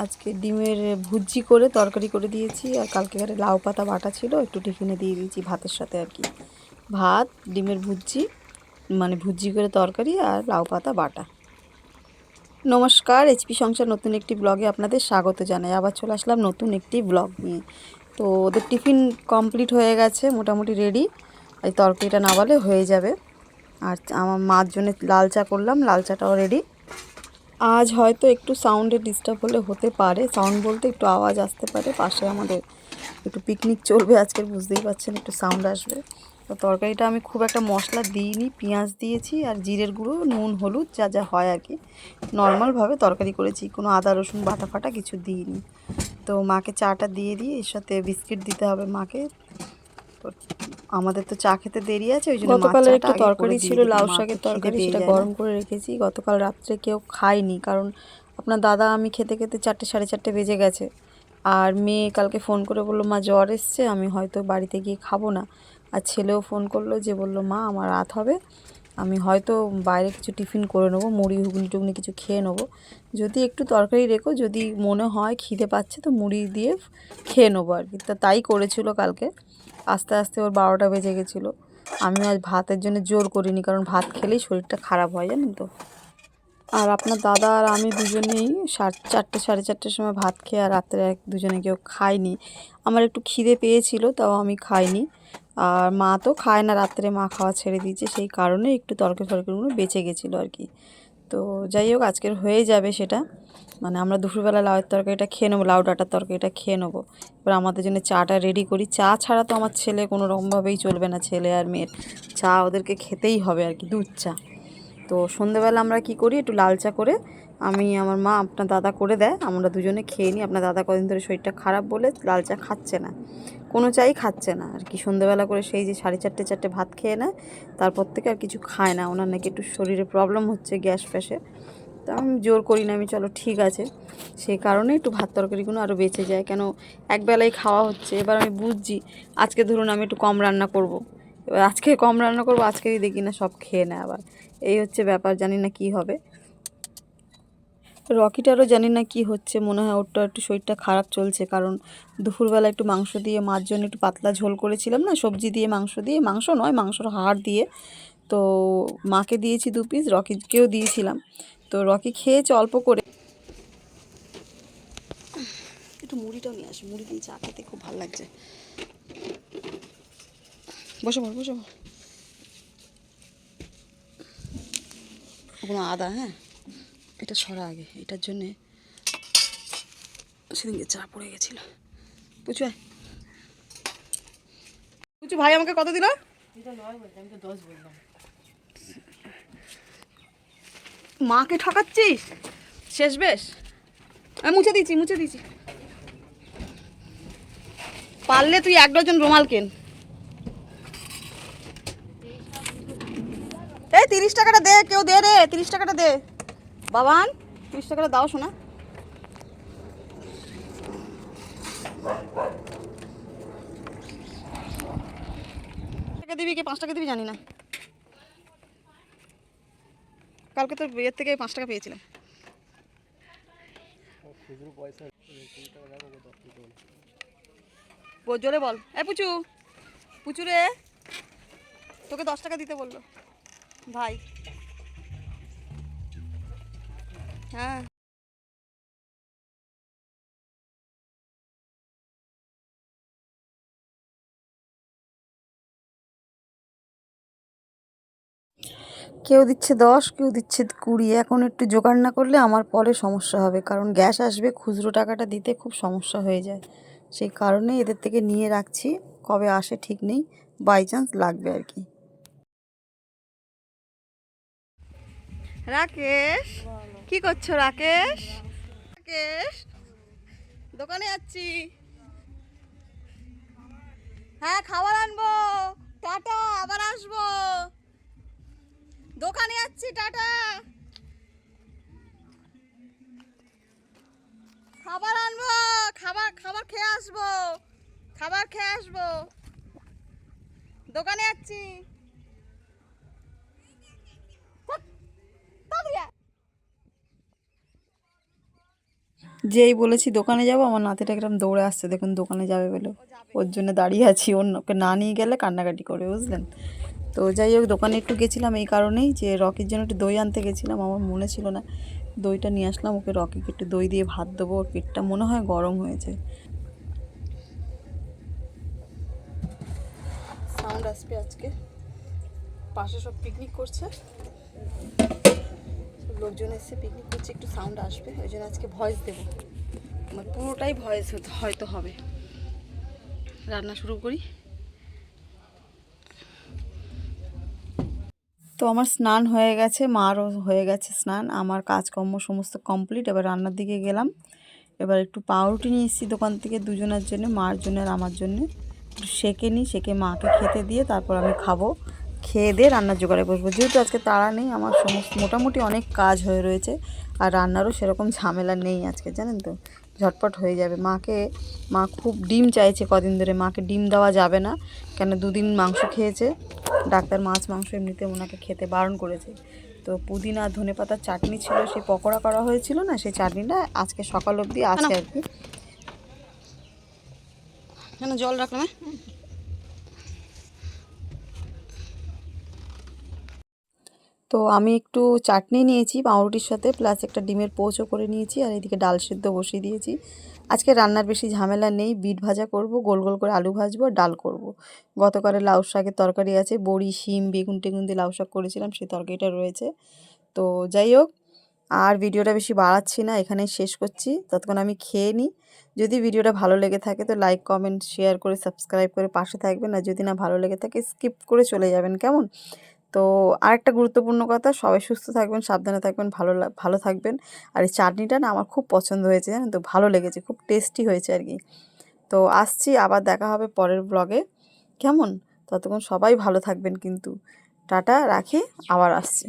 আজকে ডিমের ভুজি করে তরকারি করে দিয়েছি, আর কালকেকারে লাউ পাতা বাটা ছিল, একটু টিফিনে দিয়ে দিয়েছি ভাতের সাথে আর কি। ভাত, ডিমের ভুজি, মানে ভুজি করে তরকারি, আর লাউ পাতা বাটা। নমস্কার, এইচপি সংসার নতুন একটি ব্লগে আপনাদের স্বাগত জানাই। আবার চলে আসলাম নতুন একটি ব্লগ নিয়ে। তো ওদের টিফিন কমপ্লিট হয়ে গেছে, মোটামুটি রেডি। এই তরকারিটা নাবালে হয়ে যাবে। আর আমার মার জন্য লাল চা করলাম, লাল চাটাও রেডি। আজ হয়তো একটু সাউন্ডের ডিস্টার্ব হলে হতে পারে, সাউন্ড বলতে একটু আওয়াজ আসতে পারে। পাশে আমাদের একটু পিকনিক চলবে আজকের, বুঝতেই পারছেন, একটু সাউন্ড আসবে। তো তরকারিটা আমি খুব একটা মশলা দিইনি, পেঁয়াজ দিয়েছি আর জিরের গুঁড়ো, নুন, হলুদ, যা যা হয় আর কি, নর্মালভাবে তরকারি করেছি, কোনো আদা রসুন বাটা ফাটা কিছু দিইনি। তো মাকে চাটা দিয়ে দিই, এর সাথে বিস্কিট দিতে হবে মাকে। তো আমাদের তো চা খেতে দেরি আছে, ওই জন্য গতকালের একটু তরকারি ছিল, লাউ শাকের তরকারি, সেটা গরম করে রেখেছি। গতকাল রাত্রে কেউ খায়নি, কারণ আপনার দাদা আমি খেতে খেতে 4টে সাড়ে 4টে বেজে গেছে। আর মেয়ে কালকে ফোন করে বললো, মা জ্বর এসছে, আমি হয়তো বাড়িতে গিয়ে খাবো না। আর ছেলেও ফোন করলো, যে বললো, মা আমার রাত হবে, আমি হয়তো বাইরে কিছু টিফিন করে নেবো, মুড়ি ঘুগনি টুগনি কিছু খেয়ে নেবো, যদি একটু তরকারি রেখো, যদি মনে হয় খিদে পাচ্ছে তো মুড়ি দিয়ে খেয়ে নেবো আর কি। তাই করেছিল কালকে। আস্তে আস্তে ওর 12টা বেজে গেছিলো। আমি আজ ভাতের জন্য জোর করিনি, কারণ ভাত খেলেই শরীরটা খারাপ হয়, জানেন তো। আর আপনার দাদা আর আমি দুজনেই 4টে সাড়ে 4টের সময় ভাত খেয়ে, আর রাত্রে দুজনে কেউ খাইনি। আমার একটু খিদে পেয়েছিল, তাও আমি খাইনি। আর মা তো খায় না রাত্রে, মা খাওয়া ছেড়ে দিয়েছে, সেই কারণে একটু তরকারিগুলো বেঁচে গেছিলো আর কি। তো যাই হোক, আজকের হয়ে যাবে সেটা। মানে আমরা দুপুরবেলা লাউয়ের তরকারিটা খেয়ে নেবো, লাউ ডাঁটার তরকারিটা খেয়ে নেবো। এবার আমাদের জন্য চাটা রেডি করি। চা ছাড়া তো আমার ছেলে কোনো রকমভাবেই চলবে না, ছেলে আর মেয়ের চা ওদেরকে খেতেই হবে আর কি, দুধ চা। তো সন্ধ্যেবেলা আমরা কি করি, একটু লাল চা করে আমি, আমার মা, আপনার দাদা করে দেয়, আমরা দুজনে খেয়ে নিই। আপনার দাদা কদিন ধরে শরীরটা খারাপ বলে লাল চা খাচ্ছে না, কোনো চাই খাচ্ছে না আর কি। সন্ধ্যেবেলা করে সেই যে 4:30 ভাত খেয়ে নেয়, তারপর থেকে আর কিছু খায় না। ওনার নাকি একটু শরীরে প্রবলেম হচ্ছে, গ্যাস ফ্যাসে। তো আমি জোর করি না, আমি চলো ঠিক আছে, সেই কারণে একটু ভাত তরকারিগুলো আরও বেঁচে যায়, কেন একবেলাই খাওয়া হচ্ছে। এবার আমি বুঝছি, আজকে ধরুন আমি একটু কম রান্না করব, এবার আজকে কম রান্না করবো, আজকেই দেখি না সব খেয়ে নেয় আবার। এই হচ্ছে ব্যাপার, জানি না কি হবে। রকিটারও জানি না কি হচ্ছে, মনে হয় ওরটা একটু শরীরটা খারাপ চলছে, কারণ দুপুরবেলা একটু মাংস দিয়ে মার জন্য একটু পাতলা ঝোল করেছিলাম না, সবজি দিয়ে, মাংস নয়, মাংসর হাড় দিয়ে। তো মাকে দিয়েছি 2 পিস, রকিকেও দিয়েছিলাম। তো রকি খেয়েছে অল্প করে। একটু মুড়িটাও নিয়ে আসি, মুড়ি দিয়ে চা খেতে খুব ভালো লাগছে। বসে পড়, বসে পড়। কোনো আদা, হ্যাঁ এটা সরা আগে, এটার জন্যে সেদিনকে চা পড়ে গেছিলো। পুচু আয়, পুচু ভাই আমাকে কত দিল? মাকে ঠকাচ্ছিস, শেষ বেশ। আমি মুছে দিয়েছি। পারলে তুই 1 ডজন রুমাল কেন। এই 30 টাকাটা দে, কেউ দে রে, 30 টাকাটা দে বাবান, 30 টাকাটা দাও শোনা। টাকা দিবি কি 5 টাকা দিবি জানি না, কালকে তোর বিয়ের থেকে 5 টাকা পেয়েছিলাম। জোরে বল, এ পুচু, পুচু রে, তোকে 10 টাকা দিতে বললো ভাই। হ্যাঁ, কেউ দিচ্ছে 10, কেউ দিচ্ছে 20। এখন একটু জোগাড় না করলে আমার পরে সমস্যা হবে, কারণ গ্যাস আসবে, খুচরো টাকাটা দিতে খুব সমস্যা হয়ে যায়। সেই কারণে এদের থেকে নিয়ে রাখছি, কবে আসে ঠিক নেই, বাই চান্স লাগবে আর কি। রাকেশ, কি করছো রাকেশ? রাকেশ, দোকানে যাচ্ছি। হ্যাঁ খাবার আনবো, টাটা, আবার আসবো। দোকানে যাচ্ছি, টাটা। খাবার আনবো, খাবার খেয়ে আসবো, দোকানে যাচ্ছি। যেই বলেছি দোকানে যাবো আমার নাতিটা একদম দৌড়ে আসছে, দেখুন দোকানে যাবে বলে। ওর জন্য দাঁড়িয়ে আছি, ওকে না নিয়ে গেলে কান্নাকাটি করে, বুঝলেন। তো যাই হোক, দোকানে একটু গেছিলাম এই কারণেই যে রকির জন্য একটু দই আনতে গেছিলাম, আমার মনে ছিল না। দইটা নিয়ে আসলাম, ওকে রকিকে একটু দই দিয়ে ভাত দেবো, ওর পেটটা মনে হয় গরম হয়েছে। সাউন্ড আসবে আজকে, পাশে সব পিকনিক করছে, লোকজন এসে পিকনিক করছে, একটু সাউন্ড আসবে, ওই জন্য আজকে ভয়েস দেবো, আমার পুরোটাই ভয়েস হয়তো হবে। রান্না শুরু করি। তো আমার স্নান হয়ে গেছে, মারও হয়ে গেছে স্নান, আমার কাজকর্ম সমস্ত কমপ্লিট। এবার রান্নার দিকে গেলাম। এবার একটু পাউরুটি নিয়ে এসেছি দোকান থেকে দুজনের জন্য, মার জন্য আর আমার জন্য। একটু সেঁকে নিই, সেঁকে মাকে খেতে দিয়ে তারপর আমি খাবো। খেয়ে দিয়ে রান্নার জোগাড়ে বসবো, যেহেতু আজকে তাড়া নেই, আমার সমস্ত মোটামুটি অনেক কাজ হয়ে রয়েছে, আর রান্নারও সেরকম ঝামেলা নেই আজকে, জানেন তো, ঝটপট হয়ে যাবে। মা খুব ডিম চাইছে কদিন ধরে, মাকে ডিম দেওয়া যাবে না, কেন দুদিন মাংস খেয়েছে, ডাক্তার মাছ মাংস এমনিতে ওনাকে খেতে বারণ করেছে। তো পুদিনা ধনেপাতার চাটনি ছিল, সেই পকোড়া করা হয়েছিল না, সেই চাটনিটা আজকে সকাল অবধি আছে আর কি। কেন জল রাখলাম? তো আমি একটু চাটনি নিয়েছি পাউরুটির সাথে, প্লাস একটা ডিমের পোচও করে নিয়েছি, আর এদিকে ডাল সিদ্ধ বসিয়ে দিয়েছি। আজকে রান্নার বেশি ঝামেলা নেই, বিট ভাজা করব, গোল গোল করে আলু ভাজবো, ডাল করব। গতকালের লাউ শাকের তরকারি আছে, বড়ি শিম বেগুন টেগুন দিয়ে লাউ শাক করেছিলাম, সেই তরকারিটা রয়েছে। তো যাই হোক, আর ভিডিওটা বেশি বাড়াচ্ছি না, এখানেই শেষ করছি, ততক্ষণ আমি খেয়ে নিই। যদি ভিডিওটা ভালো লেগে থাকে তো লাইক কমেন্ট শেয়ার করে সাবস্ক্রাইব করে পাশে থাকবেন, আর যদি না ভালো লেগে থাকে স্কিপ করে চলে যাবেন, কেমন। তো আরেকটা গুরুত্বপূর্ণ কথা, সবাই সুস্থ থাকবেন, সাবধানে থাকবেন, ভালো থাকবেন। আর এই চাটনিটা না আমার খুব পছন্দ হয়েছে, জানেন তো, ভালো লেগেছে, খুব টেস্টি হয়েছে আর কি। তো আসছি, আবার দেখা হবে পরের ব্লগে, কেমন। ততক্ষণ সবাই ভালো থাকবেন কিন্তু। টাটা, রাখি, আবার আসছি।